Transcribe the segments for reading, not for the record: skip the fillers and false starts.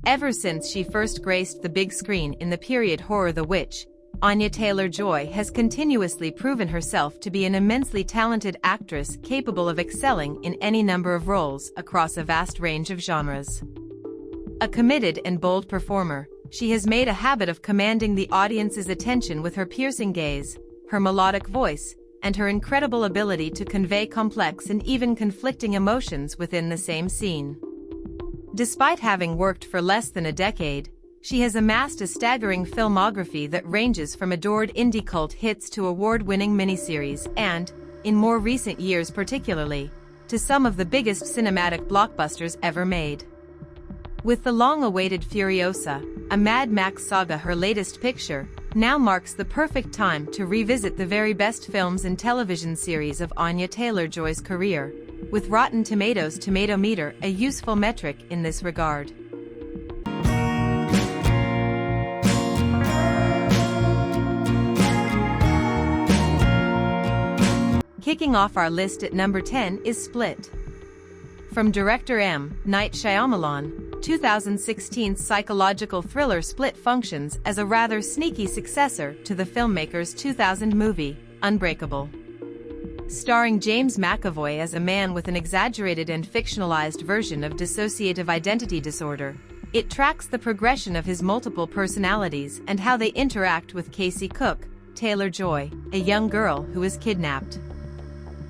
Ever since she first graced the big screen in the period horror The Witch, Anya Taylor Joy has continuously proven herself to be an immensely talented actress capable of excelling in any number of roles across a vast range of genres. A committed and bold performer, she has made a habit of commanding the audience's attention with her piercing gaze, her melodic voice, and her incredible ability to convey complex and even conflicting emotions within the same scene. Despite having worked for less than a decade, she has amassed a staggering filmography that ranges from adored indie cult hits to award-winning miniseries and, in more recent years particularly, to some of the biggest cinematic blockbusters ever made. With the long-awaited Furiosa, a Mad Max Saga, her latest picture, now marks the perfect time to revisit the very best films and television series of Anya Taylor Joy's career, with Rotten Tomatoes Tomatometer a useful metric in this regard. Kicking off our list at number 10 is Split. From director M. Night Shyamalan, 2016's psychological thriller Split functions as a rather sneaky successor to the filmmaker's 2000 movie, Unbreakable. Starring James McAvoy as a man with an exaggerated and fictionalized version of dissociative identity disorder, it tracks the progression of his multiple personalities and how they interact with Casey Cook, Taylor Joy, a young girl who is kidnapped.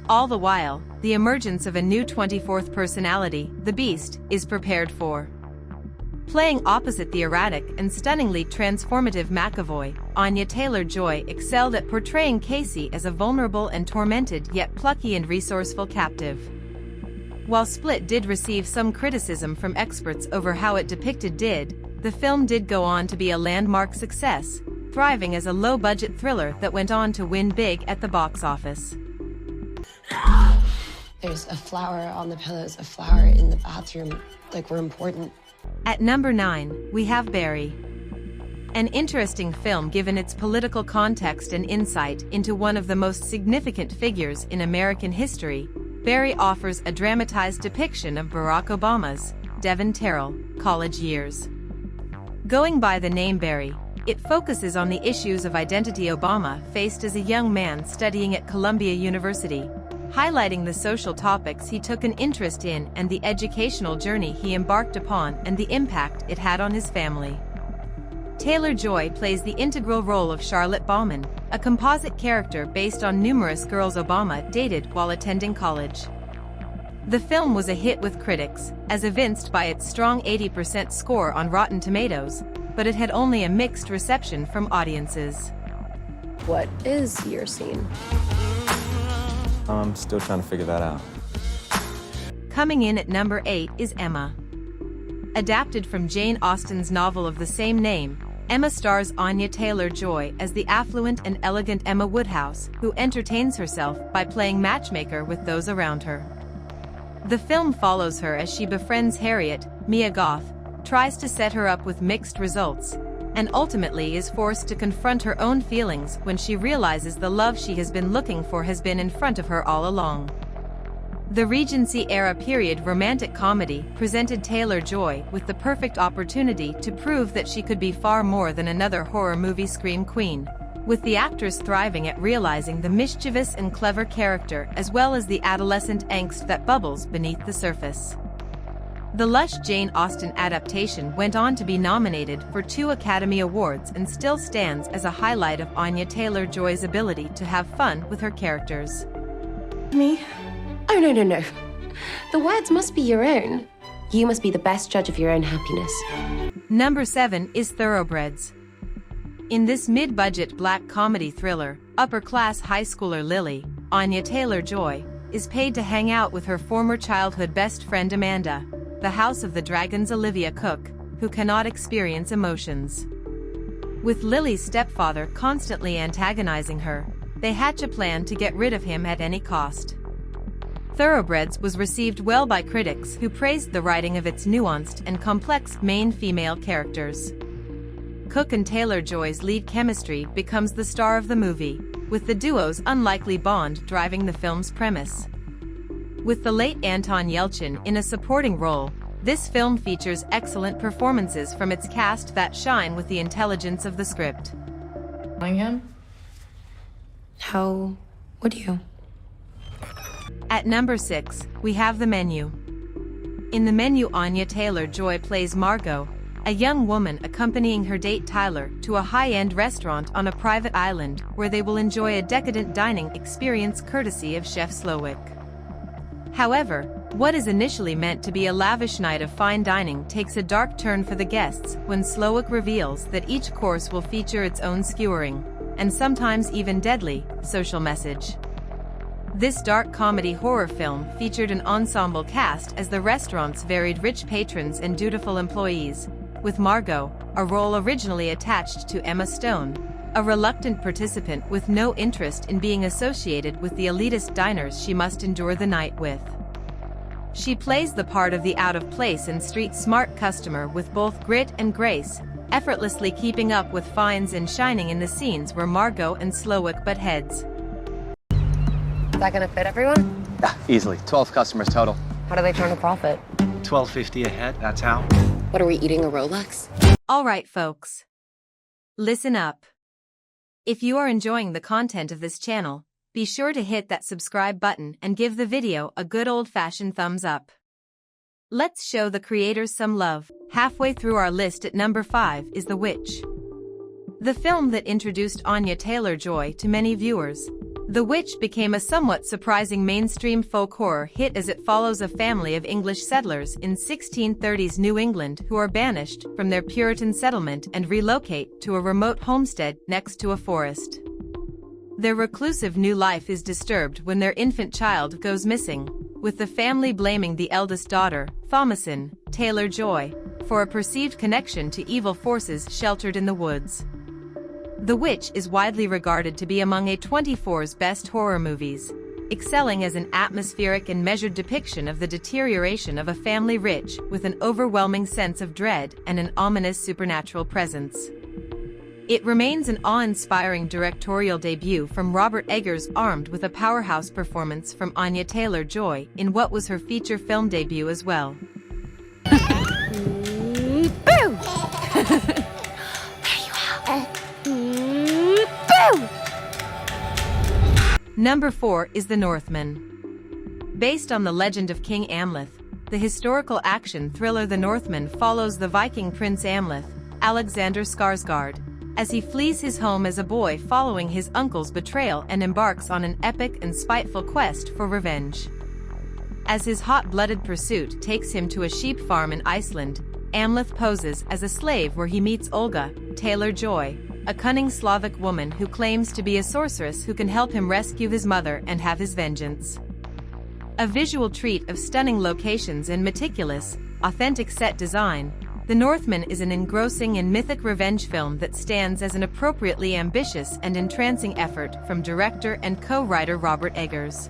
All the while, the emergence of a new 24th personality, the Beast, is prepared for. Playing opposite the erratic and stunningly transformative McAvoy, Anya Taylor Joy excelled at portraying Casey as a vulnerable and tormented yet plucky and resourceful captive. While Split did receive some criticism from experts over how it depicted the film did go on to be a landmark success, thriving as a low-budget thriller that went on to win big at the box office. There's a flower on the pillows, a flower in the bathroom, like we're important. At number 9, we have Barry. An interesting film given its political context and insight into one of the most significant figures in American history, Barry offers a dramatized depiction of Barack Obama's, Devon Terrell, college years. Going by the name Barry, it focuses on the issues of identity Obama faced as a young man studying at Columbia University, highlighting the social topics he took an interest in and the educational journey he embarked upon and the impact it had on his family. Taylor Joy plays the integral role of Charlotte Bauman, a composite character based on numerous girls Obama dated while attending college. The film was a hit with critics, as evinced by its strong 80% score on Rotten Tomatoes, but it had only a mixed reception from audiences. What is your scene? I'm still trying to figure that out. Coming in at number 8 is Emma. Adapted from Jane Austen's novel of the same name, Emma stars Anya Taylor Joy as the affluent and elegant Emma Woodhouse, who entertains herself by playing matchmaker with those around her. The film follows her as she befriends Harriet, Mia Goth, tries to set her up with mixed results, and ultimately is forced to confront her own feelings when she realizes the love she has been looking for has been in front of her all along. The Regency-era period romantic comedy presented Taylor Joy with the perfect opportunity to prove that she could be far more than another horror movie scream queen, with the actress thriving at realizing the mischievous and clever character as well as the adolescent angst that bubbles beneath the surface. The lush Jane Austen adaptation went on to be nominated for 2 Academy Awards and still stands as a highlight of Anya Taylor Joy's ability to have fun with her characters. Me? Oh, no. The words must be your own. You must be the best judge of your own happiness. Number 7 is Thoroughbreds. In this mid-budget black comedy thriller, upper-class high schooler Lily, Anya Taylor Joy, is paid to hang out with her former childhood best friend Amanda, the House of the Dragon's Olivia Cook, who cannot experience emotions. With Lily's stepfather constantly antagonizing her, they hatch a plan to get rid of him at any cost. Thoroughbreds was received well by critics who praised the writing of its nuanced and complex main female characters. Cook and Taylor Joy's lead chemistry becomes the star of the movie, with the duo's unlikely bond driving the film's premise. With the late Anton Yelchin in a supporting role, This film features excellent performances from its cast that shine with the intelligence of the script. Him? How would you? At number 6, we have The Menu. In The Menu, Anya Taylor Joy plays Margot, a young woman accompanying her date Tyler to a high-end restaurant on a private island where they will enjoy a decadent dining experience courtesy of Chef Slowick. However, what is initially meant to be a lavish night of fine dining takes a dark turn for the guests when Slowick reveals that each course will feature its own skewering, and sometimes even deadly, social message. This dark comedy horror film featured an ensemble cast as the restaurant's varied rich patrons and dutiful employees, with Margot, a role originally attached to Emma Stone, a reluctant participant with no interest in being associated with the elitist diners she must endure the night with. She plays the part of the out-of-place and street-smart customer with both grit and grace, effortlessly keeping up with fines and shining in the scenes where Margot and Slowick butt heads. Is that gonna fit everyone? Yeah, easily. 12 customers total. How do they turn a profit? $12.50 a head, that's how. What, are we eating a Rolex? Alright folks. Listen up. If you are enjoying the content of this channel, be sure to hit that subscribe button and give the video a good old-fashioned thumbs up. Let's show the creators some love. Halfway through our list at number 5 is The Witch. The film that introduced Anya Taylor Joy to many viewers. The Witch became a somewhat surprising mainstream folk horror hit as it follows a family of English settlers in 1630s New England who are banished from their Puritan settlement and relocate to a remote homestead next to a forest. Their reclusive new life is disturbed when their infant child goes missing, with the family blaming the eldest daughter, Thomasin Taylor Joy, for a perceived connection to evil forces sheltered in the woods. The Witch is widely regarded to be among A24's best horror movies, excelling as an atmospheric and measured depiction of the deterioration of a family rich with an overwhelming sense of dread and an ominous supernatural presence. It remains an awe-inspiring directorial debut from Robert Eggers, armed with a powerhouse performance from Anya Taylor Joy in what was her feature film debut as well. Boo! Number 4 is The Northman. Based on the legend of King Amleth, the historical action thriller The Northman follows the Viking prince Amleth, Alexander Skarsgård, as he flees his home as a boy following his uncle's betrayal and embarks on an epic and spiteful quest for revenge. As his hot-blooded pursuit takes him to a sheep farm in Iceland, Amleth poses as a slave where he meets Olga Taylor Joy, a cunning Slavic woman who claims to be a sorceress who can help him rescue his mother and have his vengeance. A visual treat of stunning locations and meticulous, authentic set design, The Northman is an engrossing and mythic revenge film that stands as an appropriately ambitious and entrancing effort from director and co-writer Robert Eggers.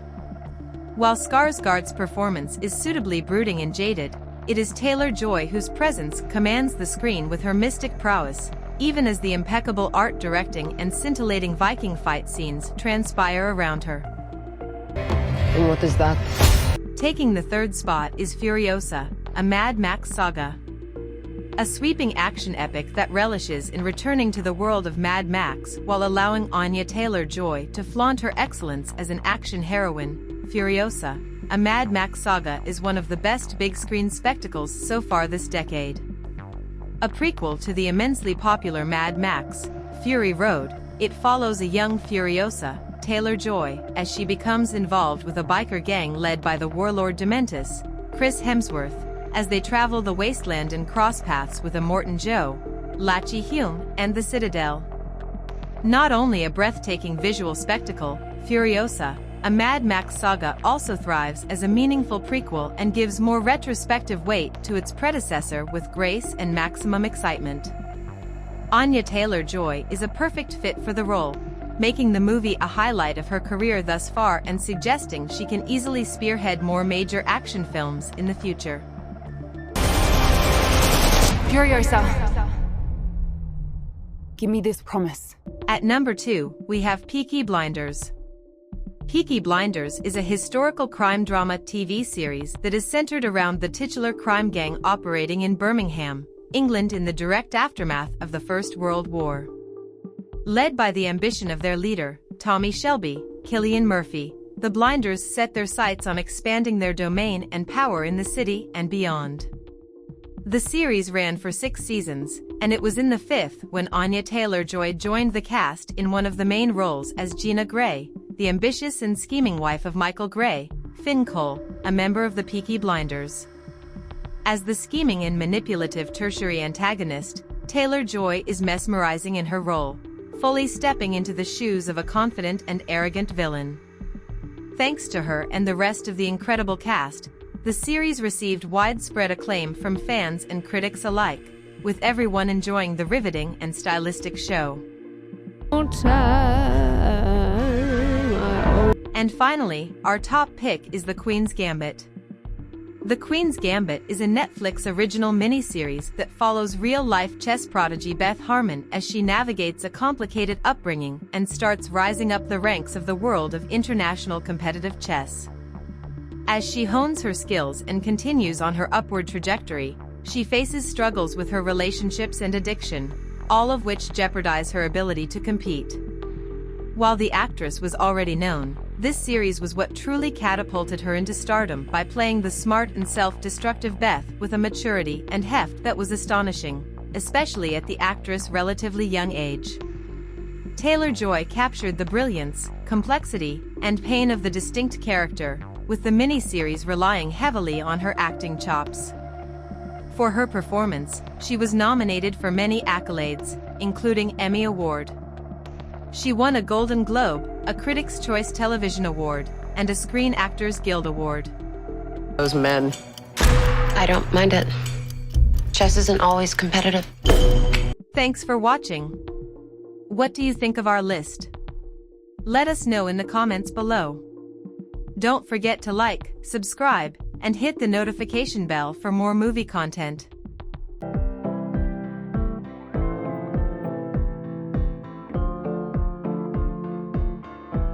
While Skarsgård's performance is suitably brooding and jaded, it is Taylor Joy whose presence commands the screen with her mystic prowess, even as the impeccable art directing and scintillating Viking fight scenes transpire around her. And what is that? Taking the third spot is Furiosa, a Mad Max Saga. A sweeping action epic that relishes in returning to the world of Mad Max while allowing Anya Taylor Joy to flaunt her excellence as an action heroine. Furiosa, a Mad Max Saga is one of the best big-screen spectacles so far this decade. A prequel to the immensely popular Mad Max, Fury Road, it follows a young Furiosa, Taylor Joy, as she becomes involved with a biker gang led by the warlord Dementus, Chris Hemsworth, as they travel the wasteland and cross paths with Immortan Joe, Lachi Hume, and the Citadel. Not only a breathtaking visual spectacle, Furiosa, a Mad Max Saga also thrives as a meaningful prequel and gives more retrospective weight to its predecessor with grace and maximum excitement. Anya Taylor Joy is a perfect fit for the role, making the movie a highlight of her career thus far and suggesting she can easily spearhead more major action films in the future. Furiosa. Give me this promise. At number 2, we have Peaky Blinders. Peaky Blinders is a historical crime drama TV series that is centered around the titular crime gang operating in Birmingham, England in the direct aftermath of the First World War. Led by the ambition of their leader, Tommy Shelby, Cillian Murphy, the Blinders set their sights on expanding their domain and power in the city and beyond. The series ran for 6 seasons, and it was in the 5th when Anya Taylor Joy joined the cast in one of the main roles as Gina Gray, the ambitious and scheming wife of Michael Gray, Finn Cole, a member of the Peaky Blinders. As the scheming and manipulative tertiary antagonist, Taylor Joy is mesmerizing in her role, fully stepping into the shoes of a confident and arrogant villain. Thanks to her and the rest of the incredible cast, the series received widespread acclaim from fans and critics alike, with everyone enjoying the riveting and stylistic show. And finally, our top pick is The Queen's Gambit. The Queen's Gambit is a Netflix original miniseries that follows real-life chess prodigy Beth Harmon as she navigates a complicated upbringing and starts rising up the ranks of the world of international competitive chess. As she hones her skills and continues on her upward trajectory, she faces struggles with her relationships and addiction, all of which jeopardize her ability to compete. While the actress was already known, this series was what truly catapulted her into stardom by playing the smart and self-destructive Beth with a maturity and heft that was astonishing, especially at the actress' relatively young age. Taylor Joy captured the brilliance, complexity, and pain of the distinct character, with the miniseries relying heavily on her acting chops. For her performance, she was nominated for many accolades, including Emmy Award. She won a Golden Globe, a Critics' Choice Television Award, and a Screen Actors Guild Award. Those men. I don't mind it. Chess isn't always competitive. Thanks for watching. What do you think of our list? Let us know in the comments below. Don't forget to like, subscribe, and hit the notification bell for more movie content.